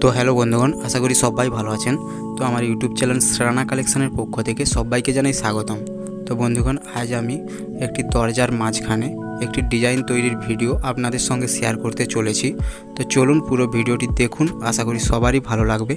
তো হ্যালো বন্ধুগণ, আশা করি সবাই ভালো আছেন। তো আমার ইউটিউব চ্যানেল শ্রানা কালেকশনের পক্ষ থেকে সবাইকে জানাই স্বাগতম। তো বন্ধুগণ, আজ আমি একটি দরজার মাঝখানে একটি ডিজাইন তৈরির ভিডিও আপনাদের সঙ্গে শেয়ার করতে চলেছি। তো চলুন পুরো ভিডিওটি দেখুন, আশা করি সবারই ভালো লাগবে।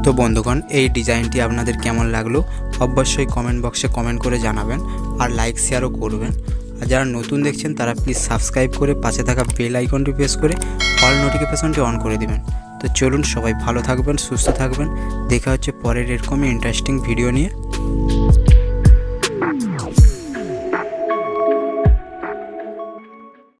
তো বন্ধুগণ, এই ডিজাইনটি আপনাদের কেমন লাগলো অবশ্যই কমেন্ট বক্সে কমেন্ট করে জানাবেন, আর লাইক শেয়ারও করবেন। আর যারা নতুন দেখছেন তারা প্লিজ সাবস্ক্রাইব করে পাশে থাকা বেল আইকনটি প্রেস করে অল নোটিফিকেশনটি অন করে দিবেন। তো চলুন, সবাই ভালো থাকবেন, সুস্থ থাকবেন। দেখা হচ্ছে পরের এরকমই ইন্টারেস্টিং ভিডিও নিয়ে।